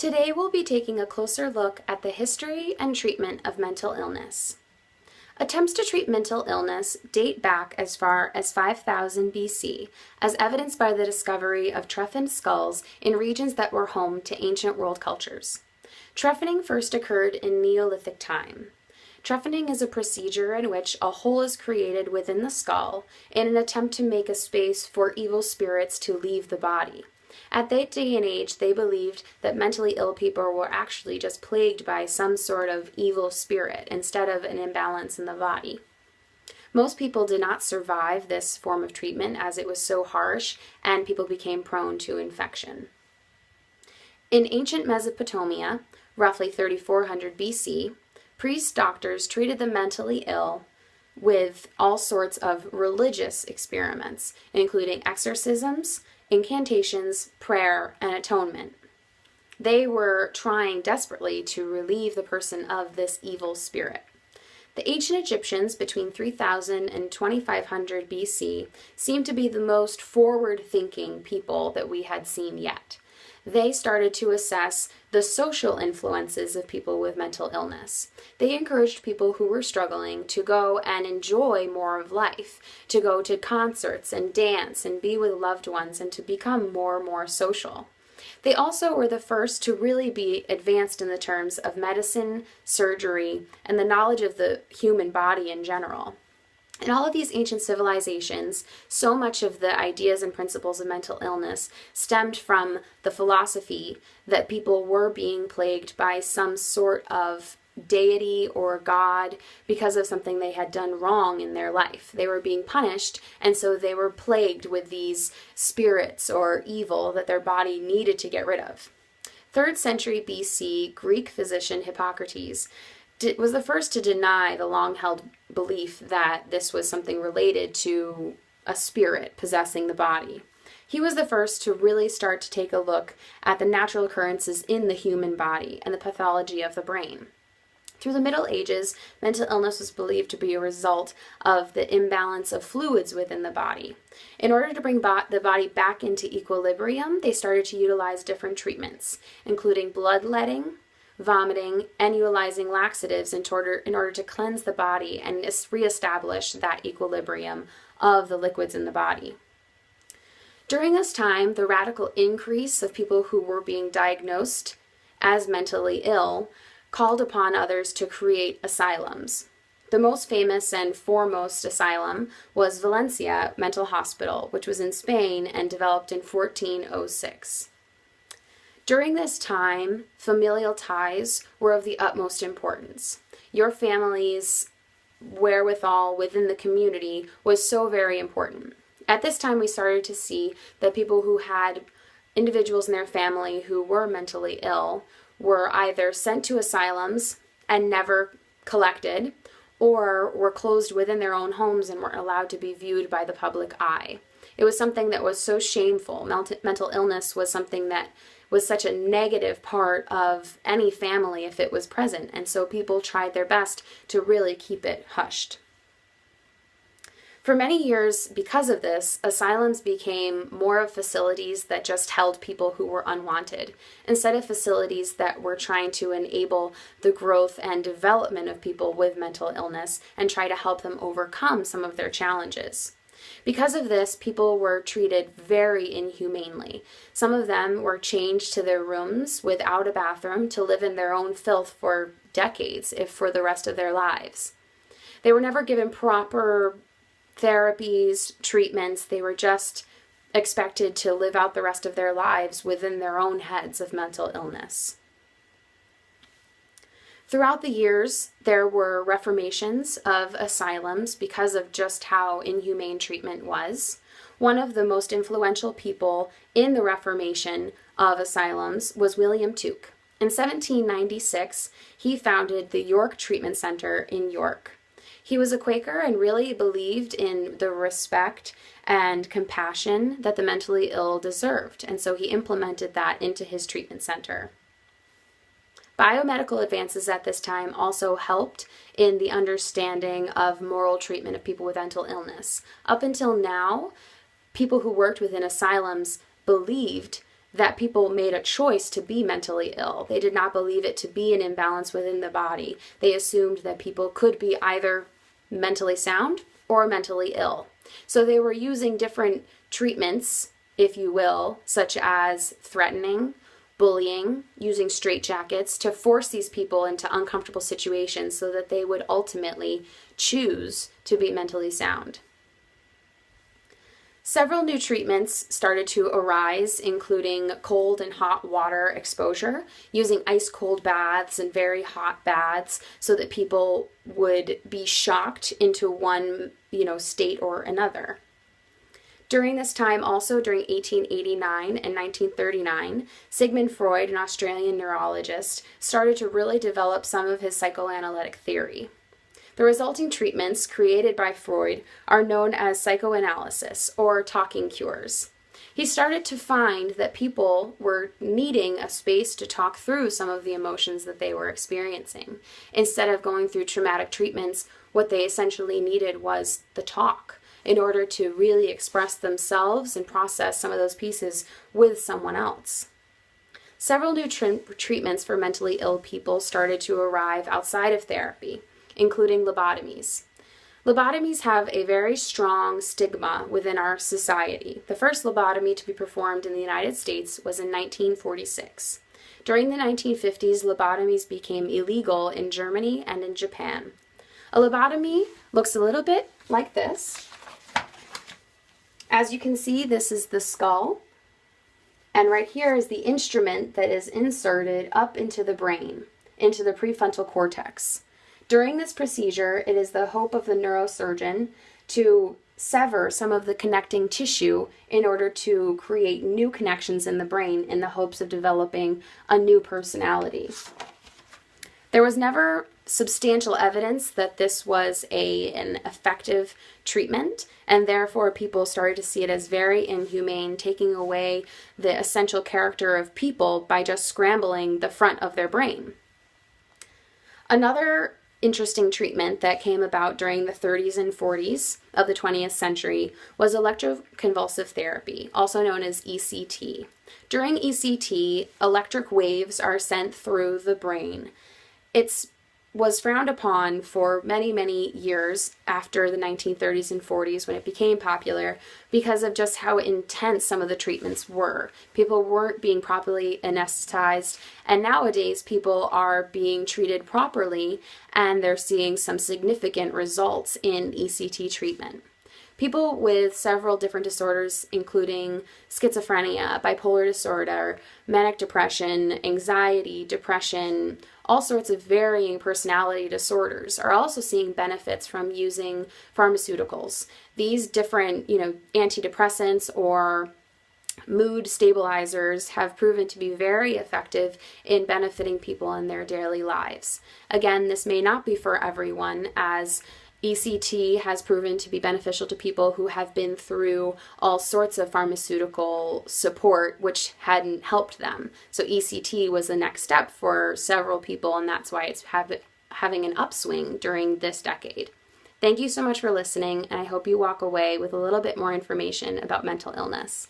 Today we'll be taking a closer look at the history and treatment of mental illness. Attempts to treat mental illness date back as far as 5000 BC, as evidenced by the discovery of trephined skulls in regions that were home to ancient world cultures. Trephining first occurred in Neolithic time. Trephining is a procedure in which a hole is created within the skull in an attempt to make a space for evil spirits to leave the body. At that day and age, they believed that mentally ill people were actually just plagued by some sort of evil spirit instead of an imbalance in the body. Most people did not survive this form of treatment as it was so harsh and people became prone to infection. In ancient Mesopotamia, roughly 3400 BC, priest-doctors treated the mentally ill with all sorts of religious experiments, including exorcisms, incantations, prayer, and atonement. They were trying desperately to relieve the person of this evil spirit. The ancient Egyptians between 3000 and 2500 BC seemed to be the most forward-thinking people that we had seen yet. They started to assess the social influences of people with mental illness. They encouraged people who were struggling to go and enjoy more of life, to go to concerts and dance and be with loved ones and to become more and more social. They also were the first to really be advanced in the terms of medicine, surgery, and the knowledge of the human body in general. In all of these ancient civilizations, so much of the ideas and principles of mental illness stemmed from the philosophy that people were being plagued by some sort of deity or god because of something they had done wrong in their life. They were being punished, and so they were plagued with these spirits or evil that their body needed to get rid of. 3rd century BC, Greek physician Hippocrates was the first to deny the long-held belief that this was something related to a spirit possessing the body. He was the first to really start to take a look at the natural occurrences in the human body and the pathology of the brain. Through the Middle Ages, mental illness was believed to be a result of the imbalance of fluids within the body. In order to bring the body back into equilibrium, they started to utilize different treatments, including bloodletting, vomiting, and utilizing laxatives in order to cleanse the body and reestablish that equilibrium of the liquids in the body. During this time, the radical increase of people who were being diagnosed as mentally ill called upon others to create asylums. The most famous and foremost asylum was Valencia Mental Hospital, which was in Spain and developed in 1406. During this time, familial ties were of the utmost importance. Your family's wherewithal within the community was so very important. At this time, we started to see that people who had individuals in their family who were mentally ill were either sent to asylums and never collected, or were closed within their own homes and weren't allowed to be viewed by the public eye. It was something that was so shameful. Mental illness was something that was such a negative part of any family if it was present, and so people tried their best to really keep it hushed. For many years, because of this, asylums became more of facilities that just held people who were unwanted, instead of facilities that were trying to enable the growth and development of people with mental illness and try to help them overcome some of their challenges. Because of this, people were treated very inhumanely. Some of them were chained to their rooms without a bathroom to live in their own filth for decades, if for the rest of their lives. They were never given proper therapies, treatments. They were just expected to live out the rest of their lives within their own heads of mental illness. Throughout the years, there were reformations of asylums because of just how inhumane treatment was. One of the most influential people in the reformation of asylums was William Tuke. In 1796, he founded the York Treatment Center in York. He was a Quaker and really believed in the respect and compassion that the mentally ill deserved, and so he implemented that into his treatment center. Biomedical advances at this time also helped in the understanding of moral treatment of people with mental illness. Up until now, people who worked within asylums believed that people made a choice to be mentally ill. They did not believe it to be an imbalance within the body. They assumed that people could be either mentally sound or mentally ill. So they were using different treatments, if you will, such as threatening, bullying, using straitjackets to force these people into uncomfortable situations so that they would ultimately choose to be mentally sound. Several new treatments started to arise, including cold and hot water exposure, using ice-cold baths and very hot baths so that people would be shocked into one, state or another. During this time, also during 1889 and 1939, Sigmund Freud, an Australian neurologist, started to really develop some of his psychoanalytic theory. The resulting treatments created by Freud are known as psychoanalysis, or talking cures. He started to find that people were needing a space to talk through some of the emotions that they were experiencing. Instead of going through traumatic treatments, what they essentially needed was the talk in order to really express themselves and process some of those pieces with someone else. Several new treatments for mentally ill people started to arrive outside of therapy, including lobotomies. Lobotomies have a very strong stigma within our society. The first lobotomy to be performed in the United States was in 1946. During the 1950s, lobotomies became illegal in Germany and in Japan. A lobotomy looks a little bit like this. As you can see, this is the skull, and right here is the instrument that is inserted up into the brain, into the prefrontal cortex. During this procedure, it is the hope of the neurosurgeon to sever some of the connecting tissue in order to create new connections in the brain in the hopes of developing a new personality. There was never substantial evidence that this was an effective treatment, and therefore people started to see it as very inhumane, taking away the essential character of people by just scrambling the front of their brain. Another interesting treatment that came about during the 30s and 40s of the 20th century was electroconvulsive therapy, also known as ECT. During ECT, electric waves are sent through the brain. It was frowned upon for many, many years after the 1930s and 40s when it became popular because of just how intense some of the treatments were. People weren't being properly anesthetized, and nowadays people are being treated properly and they're seeing some significant results in ECT treatment. People with several different disorders, including schizophrenia, bipolar disorder, manic depression, anxiety, depression, all sorts of varying personality disorders, are also seeing benefits from using pharmaceuticals. These different, antidepressants or mood stabilizers have proven to be very effective in benefiting people in their daily lives. Again, this may not be for everyone, as ECT has proven to be beneficial to people who have been through all sorts of pharmaceutical support which hadn't helped them. So ECT was the next step for several people, and that's why it's having an upswing during this decade. Thank you so much for listening, and I hope you walk away with a little bit more information about mental illness.